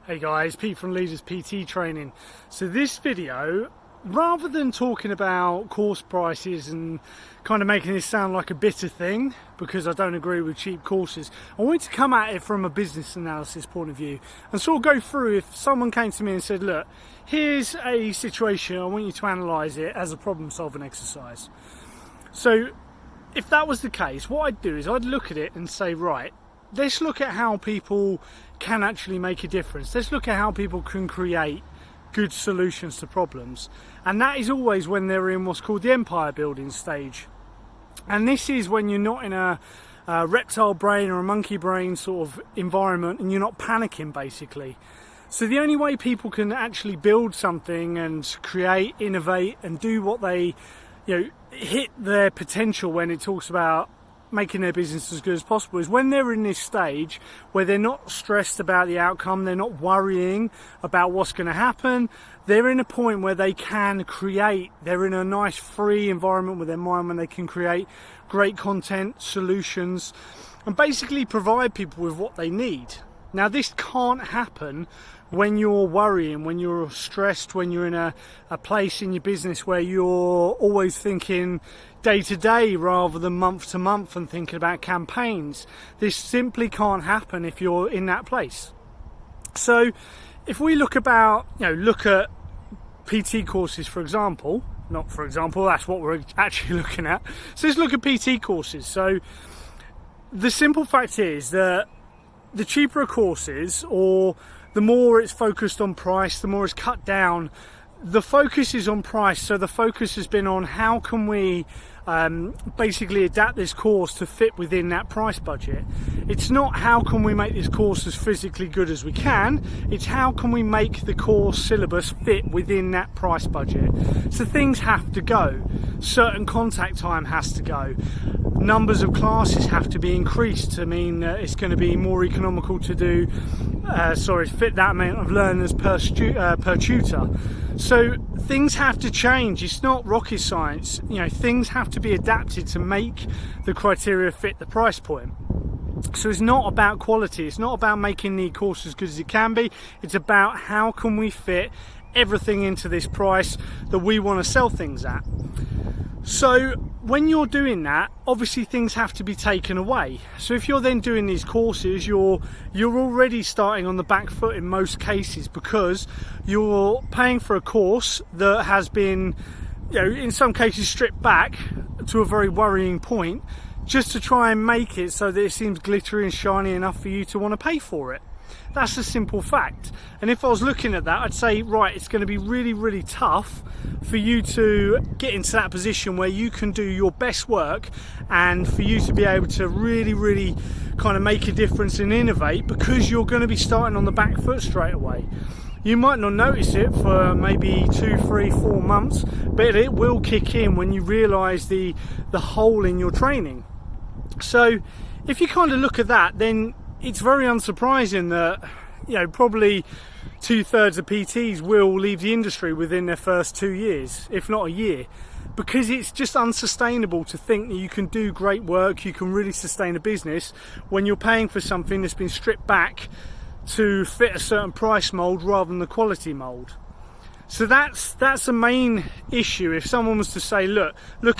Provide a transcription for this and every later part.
Hey guys, Pete from Leaders PT Training. So this video, rather than talking about course prices and kind of making this sound like a bitter thing, because I don't agree with cheap courses, I wanted to come at it from a business analysis point of view and sort of go through, if someone came to me and said, look, here's a situation, I want you to analyse it as a problem solving exercise. So if that was the case, what I'd do is I'd look at it and say, right, let's look at how people can actually make a difference. Let's look at how people can create good solutions to problems. And that is always when they're in what's called the empire building stage. And this is when you're not in a reptile brain or a monkey brain sort of environment and you're not panicking basically. So the only way people can actually build something and create, innovate and do what they, hit their potential when it talks about making their business as good as possible is when they're in this stage where they're not stressed about the outcome, they're not worrying about what's going to happen. They're in a point where they can create, they're in a nice free environment with their mind when they can create great content, solutions, and basically provide people with what they need. Now this can't happen when you're worrying, when you're stressed, when you're in a place in your business where you're always thinking day to day rather than month to month and thinking about campaigns. This simply can't happen if you're in that place. So if we look at PT courses, for example, that's what we're actually looking at. So let's look at PT courses. So the simple fact is that the cheaper a course is, or the more it's focused on price, the more it's cut down. The focus is on price, so the focus has been on how can we basically adapt this course to fit within that price budget. It's not how can we make this course as physically good as we can, it's how can we make the course syllabus fit within that price budget. So things have to go, certain contact time has to go, numbers of classes have to be increased to mean that it's going to be more economical to do fit that amount of learners per tutor. So things have to change. It's not rocket science. Things have to be adapted to make the criteria fit the price point. So it's not about quality. It's not about making the course as good as it can be. It's about how can we fit everything into this price that we want to sell things at. So when you're doing that, obviously things have to be taken away. So if you're then doing these courses, you're already starting on the back foot in most cases, because you're paying for a course that has been, in some cases stripped back to a very worrying point, just to try and make it so that it seems glittery and shiny enough for you to want to pay for it. That's a simple fact. And if I was looking at that, I'd say, right, it's going to be really, really tough for you to get into that position where you can do your best work and for you to be able to really, really kind of make a difference and innovate, because you're going to be starting on the back foot straight away. You might not notice it for maybe 2, 3, 4 months, but it will kick in when you realise the hole in your training. So if you kind of look at that, then it's very unsurprising that probably 2/3 of PTs will leave the industry within their first 2 years, if not a year, because it's just unsustainable to think that you can do great work, you can really sustain a business when you're paying for something that's been stripped back to fit a certain price mold rather than the quality mold. So that's a main issue. If someone was to say, look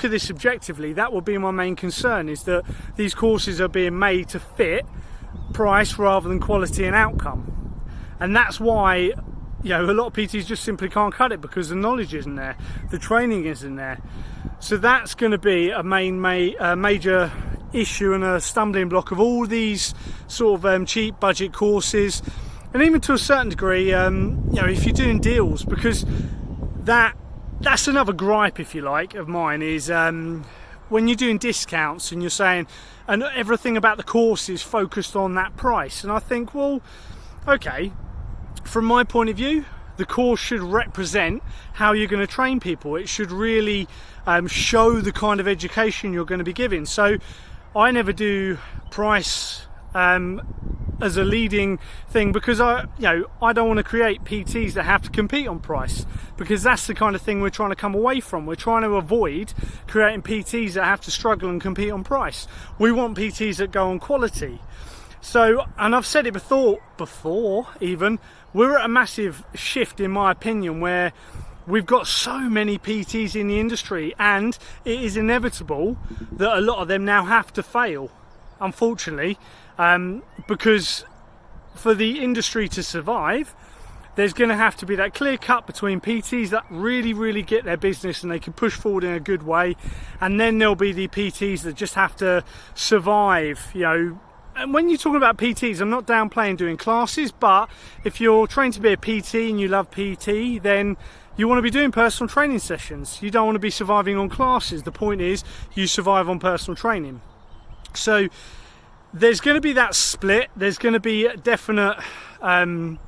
at this objectively, that would be my main concern, is that these courses are being made to fit price rather than quality and outcome. And that's why a lot of PTs just simply can't cut it, because the knowledge isn't there, the training isn't there. So that's going to be a major issue and a stumbling block of all these sort of cheap budget courses, and even to a certain degree if you're doing deals, because that's another gripe, if you like, of mine, is when you're doing discounts and you're saying, and everything about the course is focused on that price. And I think, well, okay, from my point of view, the course should represent how you're going to train people. It should really show the kind of education you're going to be giving. So I never do price as a leading thing, because I don't want to create PTs that have to compete on price, because that's the kind of thing we're trying to come away from. We're trying to avoid creating PTs that have to struggle and compete on price. We want PTs that go on quality. So, and I've said it before even, we're at a massive shift in my opinion where we've got so many PTs in the industry, and it is inevitable that a lot of them now have to fail, unfortunately, because for the industry to survive, there's going to have to be that clear cut between PTs that really get their business and they can push forward in a good way, and then there'll be the PTs that just have to survive, you know. And when you're talking about PTs, I'm not downplaying doing classes, but if you're trained to be a PT and you love PT, then you want to be doing personal training sessions. You don't want to be surviving on classes. The point is you survive on personal training. So there's going to be that split. There's going to be a definite that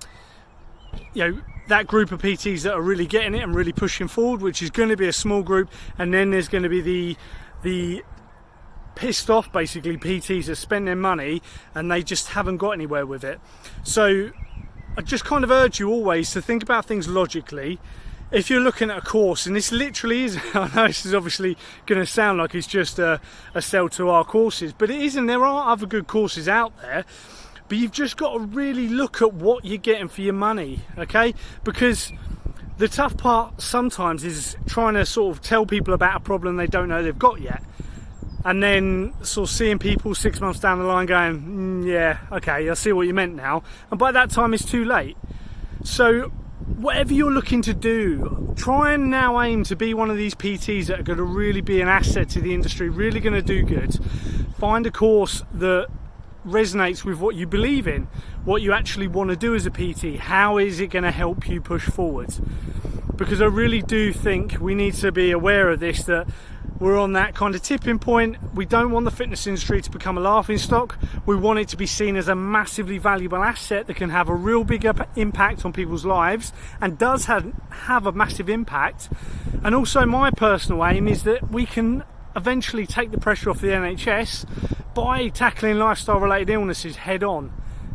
group of PTs that are really getting it and really pushing forward, which is going to be a small group, and then there's going to be the pissed off basically PTs that spend their money and they just haven't got anywhere with it. So I just kind of urge you always to think about things logically. If you're looking at a course, and this literally is, I know this is obviously going to sound like it's just a sell to our courses, but it isn't. There are other good courses out there, but you've just got to really look at what you're getting for your money, okay? Because the tough part sometimes is trying to sort of tell people about a problem they don't know they've got yet, and then sort of seeing people 6 months down the line going, yeah, okay, I see what you meant now, and by that time it's too late. So whatever you're looking to do, try and now aim to be one of these PTs that are going to really be an asset to the industry, really going to do good. Find a course that resonates with what you believe in, what you actually want to do as a PT. How is it going to help you push forward? Because I really do think we need to be aware of this, that we're on that kind of tipping point. We don't want the fitness industry to become a laughing stock. We want it to be seen as a massively valuable asset that can have a real big impact on people's lives, and does have a massive impact. And also my personal aim is that we can eventually take the pressure off the NHS by tackling lifestyle related illnesses head on.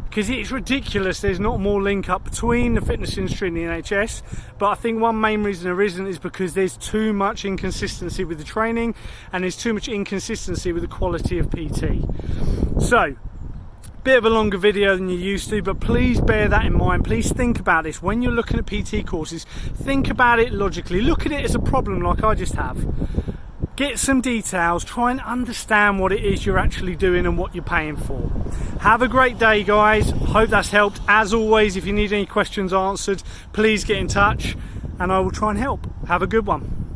Because it's ridiculous there's not more link up between the fitness industry and the NHS, but I think one main reason there isn't is because there's too much inconsistency with the training, and there's too much inconsistency with the quality of PT. So, bit of a longer video than you're used to, but please bear that in mind. Please think about this when you're looking at PT courses. Think about it logically. Look at it as a problem like I just have. Get some details, try and understand what it is you're actually doing and what you're paying for. Have a great day, guys. Hope that's helped. As always, if you need any questions answered, please get in touch and I will try and help. Have a good one.